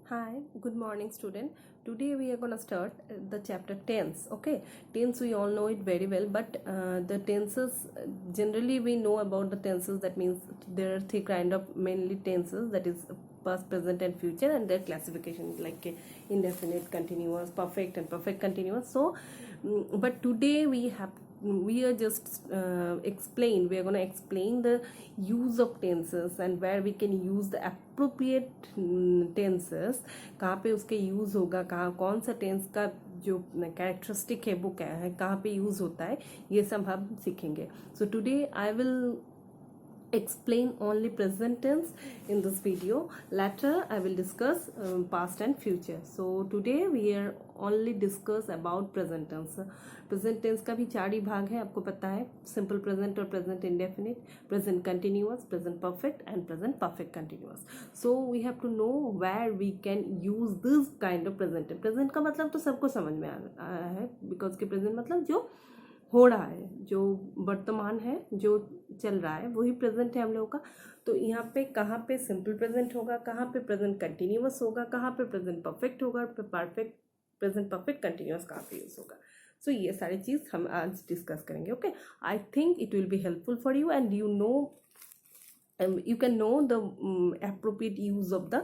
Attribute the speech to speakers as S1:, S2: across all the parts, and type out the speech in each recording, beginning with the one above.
S1: Hi, good morning, student. Today we are gonna start the chapter tense. Okay, tense we all know it very well, but the tenses generally we know about the tenses. That means there are three kind of mainly tenses. That is past, present, and future, and their classification like indefinite, continuous, perfect, and perfect continuous. So, but today we are just we are going to explain the use of tenses and where we can use the appropriate tenses. कहाँ पे उसके use होगा, कहाँ कौन सा tense का जो characteristic है वो क्या है, कहाँ पे यूज़ होता है, ये सब हम सीखेंगे. So today I will explain only present tense in this video. Later I will discuss past and future. So today we are only discuss about present tense. Present tense का भी चार ही भाग है, आपको पता है. सिंपल प्रेजेंट और present indefinite, present continuous, present perfect and present perfect continuous. So we have to know where we can use this kind of present. Present का मतलब तो सबको समझ में आया है, बिकॉज के प्रेजेंट मतलब जो हो रहा है, जो वर्तमान है, जो चल रहा है, वही प्रेजेंट है हम लोगों का. तो यहाँ पे कहाँ पे सिंपल प्रेजेंट होगा, कहाँ पे प्रेजेंट कंटिन्यूअस होगा, कहाँ पे प्रेजेंट परफेक्ट होगा, परफेक्ट प्रेजेंट परफेक्ट कंटिन्यूअस कहाँ पे यूज होगा. सो ये सारी चीज़ हम आज डिस्कस करेंगे. Okay, I think it will be helpful for you and you can know the appropriate use of the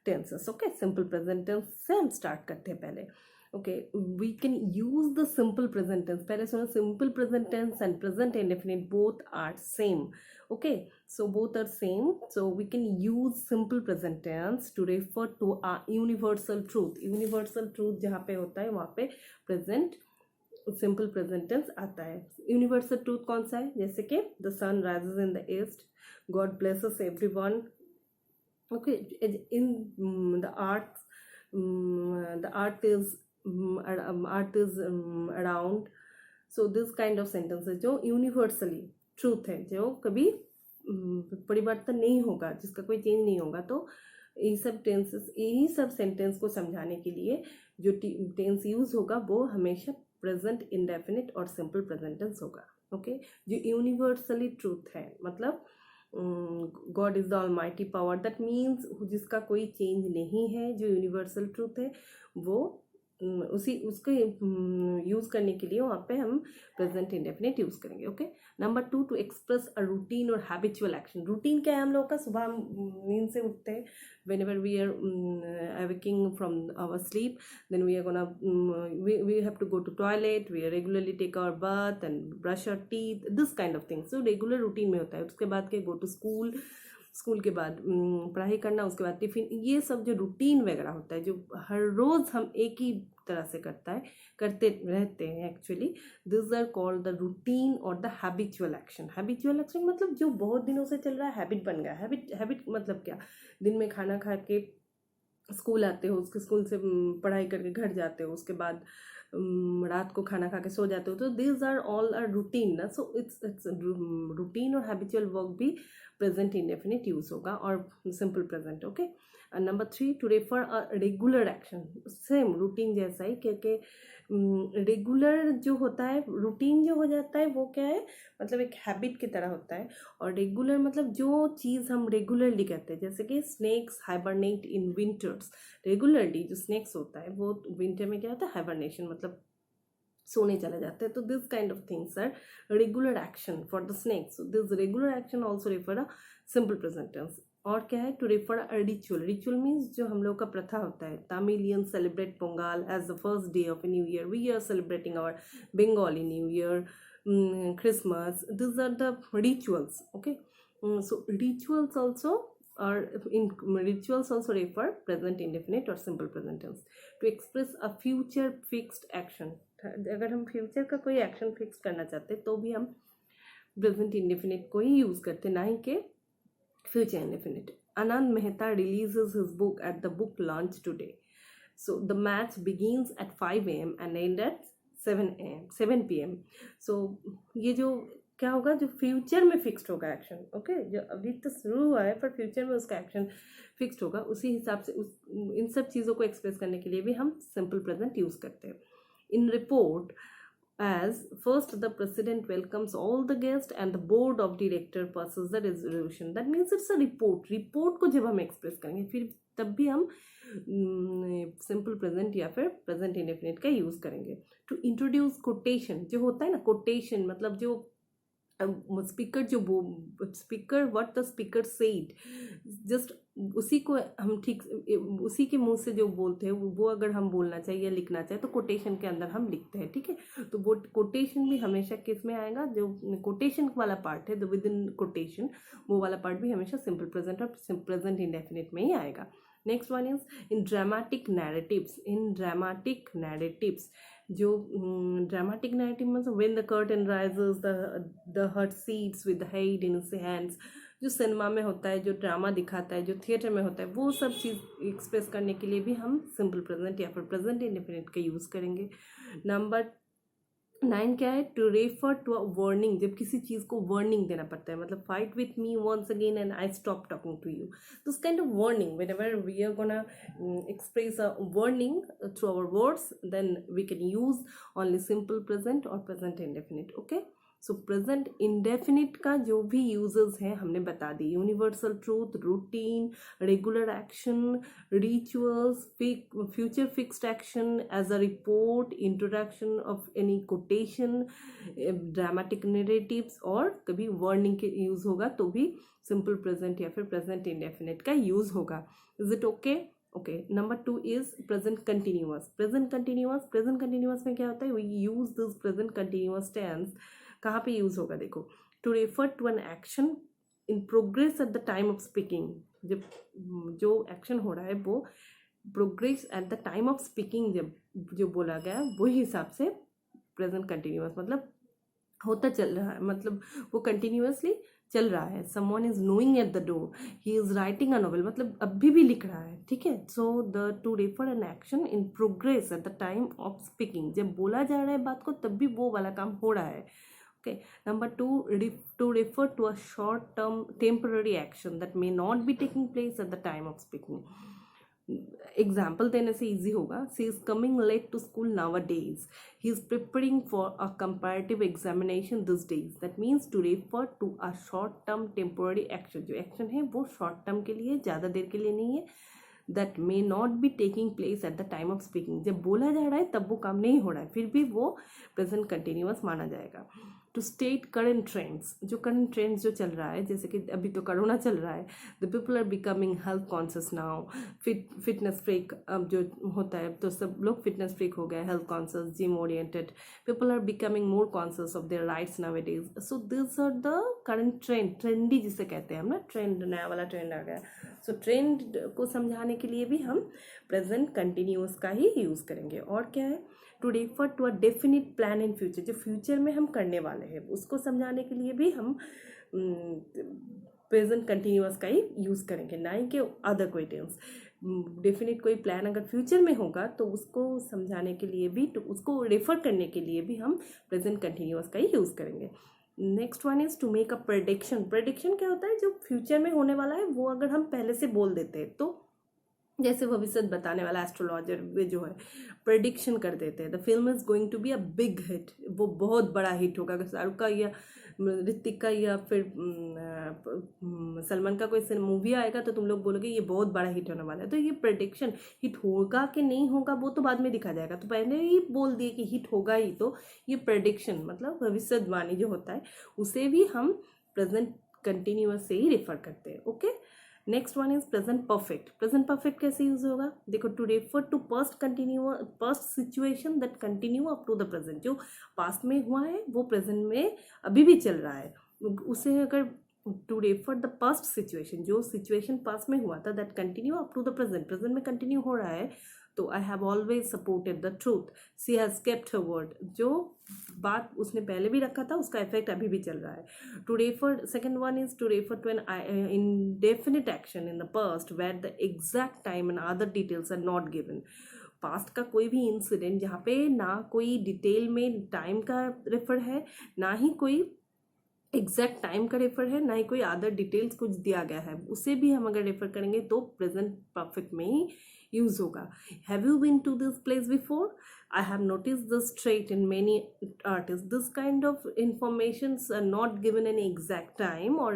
S1: tenses. Okay, simple present tense से हम start करते हैं पहले. Okay, we can use the simple present tense. पहले सुनो, simple present tense and present indefinite both are same. Okay, so both are same. So we can use simple present tense to refer to a universal truth. Universal truth जहाँ पे होता है वहाँ पे present simple present tense आता है. Universal truth कौन सा है? जैसे कि the sun rises in the east, god blesses everyone. Okay, in the earth is around. So this kind of sentences जो यूनिवर्सली ट्रूथ है, जो कभी परिवर्तन नहीं होगा, जिसका कोई चेंज नहीं होगा. तो यही सब सेंटेंस को समझाने के लिए जो टेंस यूज होगा वो हमेशा प्रेजेंट इंडेफिनिट और सिंपल प्रेजेंट टेंस होगा. ओके, जो यूनिवर्सली ट्रूथ है, मतलब God is the almighty power, that means जिसका कोई चेंज नहीं है, जो यूनिवर्सल ट्रूथ है वो उसको यूज़ करने के लिए वहाँ पे हम प्रेजेंट इंडेफिनिट यूज़ करेंगे. Okay, number 2, to express a routine और हैबिचुअल एक्शन. रूटीन क्या है हम लोगों का? सुबह हम नींद से उठते हैं, whenever we are waking from our sleep, then we have to go to toilet, we regularly take our bath and brush our teeth, this kind of thing. So regular routine में होता है. उसके बाद के go to स्कूल के बाद पढ़ाई करना, उसके बाद टिफिन, ये सब जो रूटीन वगैरह होता है, जो हर रोज़ हम एक ही तरह से करते रहते हैं, actually this are called the routine और the habitual action. Habitual action मतलब जो बहुत दिनों से चल रहा है, हैबिट बन गया. हैबिट मतलब क्या? दिन में खाना खा के स्कूल आते हो, उसके स्कूल से पढ़ाई करके घर जाते हो, उसके बाद रात को खाना खा के सो जाते हो. तो this are all are routine ना. सो इट्स रूटीन और हैबिचुअल वर्क भी प्रेजेंट इंडेफिनिट यूज होगा और simple present. Okay, number 3, to refer a regular action. Same routine जैसा ही, क्योंकि रेगुलर जो होता है, रूटीन जो हो जाता है वो क्या है, मतलब एक हैबिट की तरह होता है. और रेगुलर मतलब जो चीज़ हम रेगुलरली करते हैं, जैसे कि snakes hibernate in winters. Regularly जो स्नेक्स होता है वो विंटर में क्या होता है, हाइबरनेशन, मतलब सोने चले जाते हैं. तो this kind of things are regular action for the snakes. This regular action also refer a simple present tense. और क्या है? To refer a ritual. Ritual means जो हम लोग का प्रथा होता है. Tamilian celebrate Pongal as the first day of a new year. We are celebrating our Bengali new year, Christmas. These are the rituals. Okay, so rituals also refer present indefinite or simple present tense. To express a future fixed action. अगर हम future का कोई action fix करना चाहते तो भी हम present indefinite को ही यूज करते, ना ही के future indefinite. Anand Mehta releases his book at the book launch today. So the match begins at 5 a.m. and ends at 7 p.m. So ये जो क्या होगा, जो फ्यूचर में फिक्स्ड होगा एक्शन. ओके, जो अभी तो शुरू हुआ है पर फ्यूचर में उसका एक्शन फिक्स्ड होगा, उसी हिसाब से इन सब चीज़ों को एक्सप्रेस करने के लिए भी हम सिंपल प्रेजेंट यूज़ करते हैं. इन report, as first the president welcomes all the guests and the board of director passes the resolution. That means it's a report. को जब हम एक्सप्रेस करेंगे, फिर तब भी हम सिंपल प्रेजेंट या फिर प्रेजेंट इंडेफिनिट का यूज़ करेंगे। टू इंट्रोड्यूस कोटेशन, जो होता है ना कोटेशन, मतलब जो speaker speaker what the speaker said, just उसी को हम ठीक उसी के मुंह से जो बोलते हैं वो अगर हम बोलना चाहिए या लिखना चाहिए तो कोटेशन के अंदर हम लिखते हैं, ठीक है। तो वो कोटेशन भी हमेशा किस में आएगा, जो कोटेशन वाला पार्ट है, द विद इन कोटेशन, वो वाला पार्ट भी हमेशा सिंपल प्रेजेंट और प्रेजेंट इंडेफिनिट में ही आएगा। Next one is in dramatic narratives. In dramatic narratives, जो ड्रामेटिक नैरेटिव मतलब when the curtain rises the hurt sits with the head in his hands, जो सिनेमा में होता है, जो ड्रामा दिखाता है, जो थिएटर में होता है, वो सब चीज़ एक्सप्रेस करने के लिए भी हम सिंपल प्रेजेंट या फिर प्रेजेंट इंडेफिनिट का यूज़ करेंगे। नंबर 9 क्या है, to refer to a warning, जब किसी चीज़ को वार्निंग देना पड़ता है, मतलब fight with me once again and I stop talking to you, तो उस kind of warning whenever we are gonna express a warning through our words, then we can use only simple present और present indefinite. Okay, so present indefinite का जो भी uses हैं हमने बता दी, universal truth, routine, regular action, rituals, future fixed action, as a report, introduction of any quotation, dramatic narratives, और कभी वार्निंग के यूज होगा तो भी सिंपल प्रेजेंट या फिर प्रेजेंट इंडेफिनिट का यूज होगा। Is it okay? Okay, number 2 is present continuous. Present continuous में क्या होता है, we use this present continuous tense कहाँ पे यूज होगा, देखो, to refer to an action in progress at the time of speaking, जब जो एक्शन हो रहा है वो progress at the time of speaking जब जो बोला गया वही हिसाब से प्रेजेंट कंटिन्यूअस, मतलब होता चल रहा है, मतलब वो कंटिन्यूअसली चल रहा है। Someone is knowing at the door, he is writing a novel, मतलब अभी भी लिख रहा है, ठीक है। So the two refer N action in progress at the time of speaking, जब बोला जा रहा है बात को तब भी वो वाला काम हो रहा है। Okay, number 2, to refer to a short-term temporary action that may not be taking place at the time of speaking. Example देने से इजी होगा, she is coming late to school nowadays, he is preparing for a comparative examination these days, that means to refer to a short term temporary action, जो action है वो short term के लिए, ज़्यादा देर के लिए नहीं है, that may not be taking place at the time of speaking, जब बोला जा रहा है तब वो काम नहीं हो रहा है, फिर भी वो प्रेजेंट कंटिन्यूअस माना जाएगा। टू स्टेट करंट ट्रेंड्स, जो करंट ट्रेंड्स जो चल रहा है, जैसे कि अभी तो कोरोना चल रहा है, the people are becoming health conscious now, fitness freak, अब जो होता है तो सब लोग फिटनेस फ्रीक हो गए, health conscious, gym oriented, people are becoming more conscious of their rights nowadays. So this are the current trend, trendy जिसे कहते हैं हम ना, ट्रेंड, नया वाला ट्रेंड आ गया। सो ट्रेंड को समझाने के लिए भी हम प्रेजेंट कंटिन्यूअस का ही यूज़ करेंगे। और क्या है, to refer to a definite plan in future, जो फ्यूचर में हम करने वाले हैं उसको समझाने के लिए भी हम प्रेजेंट कंटिन्यूअस का ही यूज़ करेंगे, ना ही कि अदर कोई टेंस। डेफिनेट कोई प्लान अगर फ्यूचर में होगा तो उसको समझाने के लिए भी, तो उसको रेफर करने के लिए भी हम प्रेजेंट कंटिन्यूअस का ही यूज़ करेंगे। Next one is to make a prediction. Prediction क्या होता है, जो फ्यूचर में होने वाला है वो अगर हम पहले से बोल देते हैं, तो जैसे भविष्य बताने वाला एस्ट्रोलॉजर वे जो है प्रेडिक्शन कर देते हैं, the film is going to be a big hit, वो बहुत बड़ा हिट होगा, अगर शाहरुख का या ऋतिक का या फिर सलमान का कोई मूवी आएगा तो तुम लोग बोलोगे ये बहुत बड़ा हिट होने वाला है। तो ये प्रेडिक्शन, हिट होगा कि नहीं होगा वो तो बाद में दिखा जाएगा, तो पहले ही बोल दिए कि हिट होगा ही, तो ये प्रेडिक्शन मतलब भविष्यवाणी जो होता है उसे भी हम प्रेजेंट कंटिन्यूअस से ही रेफर करते हैं। Okay, next one is present perfect. Present perfect कैसे यूज होगा, देखो, to refer to past situation that continue up to the present, जो पास्ट में हुआ है वो प्रेजेंट में अभी भी चल रहा है, उसे अगर to refer the past situation, जो सिचुएशन पास्ट में हुआ था, that continue up to the present, present में कंटिन्यू हो रहा है, तो I have always supported the truth, she has kept her word, जो बात उसने पहले भी रखा था उसका इफेक्ट अभी भी चल रहा है। To refer, second one is to refer to an indefinite action in the past where the exact time and other details are not given. Past का कोई भी इंसिडेंट जहाँ पे ना कोई डिटेल में टाइम का रेफर है, ना ही कोई एग्जैक्ट टाइम का रेफर है, ना ही कोई अदर डिटेल्स कुछ दिया गया है, उसे भी हम अगर रेफर करेंगे तो प्रेजेंट परफेक्ट में ही यूज होगा. Have you been to this place before? I have noticed this trait in many artists. This kind of informations are not given any exact time or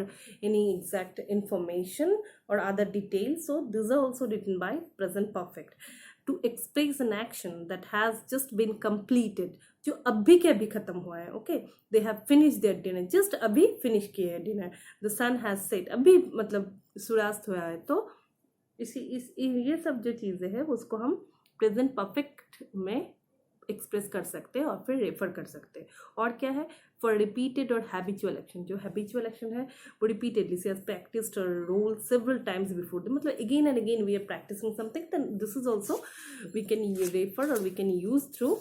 S1: any exact information or other details. So these are also written by present perfect. To express an action that has just been completed, जो अभी के अभी खत्म हुआ है. Okay, they have finish their dinner, just अभी finish किए हैं dinner. The sun has set, अभी मतलब सूर्यास्त हुआ है. तो ये सब जो चीज़ें हैं उसको हम प्रेजेंट परफेक्ट में एक्सप्रेस कर सकते हैं और फिर रेफर कर सकते हैं. और क्या है, फॉर रिपीटेड और हैबिचुअल एक्शन. जो हैबिचुअल एक्शन है वो repeatedly she has practised role several times before, मतलब again and again we are practising something, then this is also we can refer और we can use through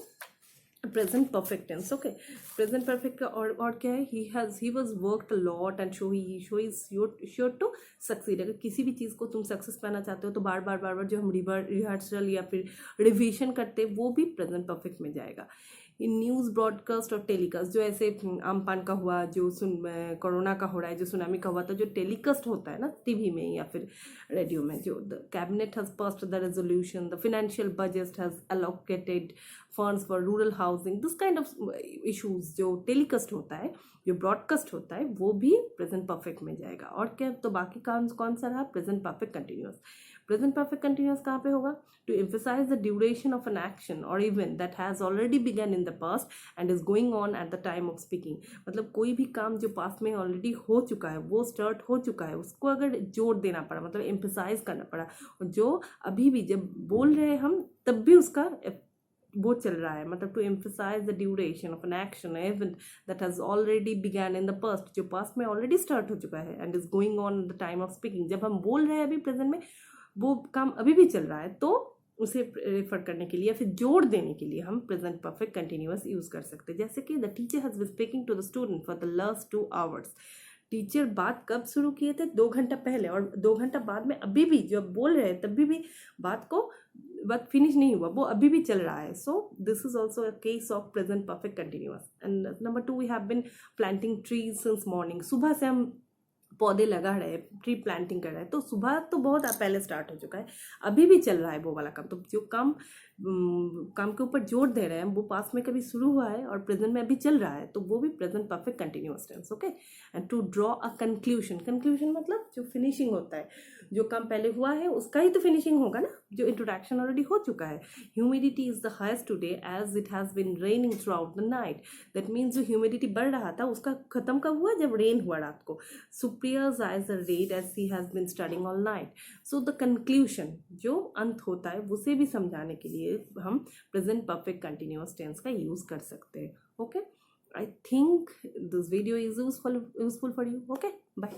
S1: present perfect tense. Okay, present perfect का और क्या है, he was worked a lot and she is sure to succeed. अगर किसी भी चीज़ को तुम सक्सेस पाना चाहते हो तो बार बार जो हम रिहर्सल या फिर रिविजन करते हैं वो भी प्रेजेंट परफेक्ट में जाएगा. इन न्यूज़ ब्रॉडकास्ट और टेलीकास्ट, जो ऐसे आमपान का हुआ, जो कोरोना का हो रहा है, जो सुनामी का हुआ था, जो टेलीकास्ट होता है ना टीवी में या फिर रेडियो में, जो the cabinet has passed the resolution, the financial budget has allocated funds for rural housing, this kind of issues जो टेलीकास्ट होता है, जो ब्रॉडकास्ट होता है, वो भी प्रेजेंट परफेक्ट में जाएगा. और क्या, तो बाकी कौन सा रहा, present perfect continuous. Present perfect continuous कहाँ पे होगा, to emphasise the duration of an action और event that has already begun in the past and is going on at the time of speaking. मतलब कोई भी काम जो पास्ट में ऑलरेडी हो चुका है, वो स्टार्ट हो चुका है, उसको अगर जोर देना पड़ा, मतलब एम्फसाइज करना पड़ा, जो अभी भी जब बोल रहे हैं हम तब भी उसका वो चल रहा है, मतलब to emphasise the duration of an action event that has already begun in the past, जो पास्ट में ऑलरेडी स्टार्ट हो चुका है, and is going on the time of speaking. जब हम बोल रहे हैं अभी प्रेजेंट में, वो काम अभी भी चल रहा है, तो उसे रेफर करने के लिए या फिर जोड़ देने के लिए हम प्रेजेंट परफेक्ट कंटिन्यूअस यूज कर सकते हैं. जैसे कि the teacher has been speaking to the student for the last 2 hours. Teacher बात कब शुरू किए थे, 2 घंटा पहले, और 2 घंटा बाद में अभी भी जब बोल रहे हैं तभी भी बात फिनिश नहीं हुआ, वो अभी भी चल रहा है. So this is also a case of present perfect continuous. And number 2, we have been planting trees since morning. सुबह से हम पौधे लगा रहे हैं, ट्री प्लांटिंग कर रहे हैं, तो सुबह तो बहुत पहले स्टार्ट हो चुका है, अभी भी चल रहा है वो वाला काम. तो जो काम के ऊपर जोर दे रहे हैं वो पास्ट में कभी शुरू हुआ है और प्रेजेंट में अभी चल रहा है, तो वो भी present perfect continuous tense. Okay, and to draw a conclusion मतलब जो फिनिशिंग होता है, जो काम पहले हुआ है उसका ही तो फिनिशिंग होगा ना, जो इंट्रोडक्शन ऑलरेडी हो चुका है. Humidity is the highest today as it has been raining throughout the night. That means जो ह्यूमिडिटी बढ़ रहा था उसका खत्म कब हुआ, जब रेन हुआ रात को. Supriya's eyes are red as he has been studying all night. So the conclusion, जो अंत होता है, उसे भी समझाने के लिए हम प्रेजेंट परफेक्ट कंटिन्यूअस टेंस का यूज कर सकते हैं. Okay, I think this video is useful for you. Okay, bye.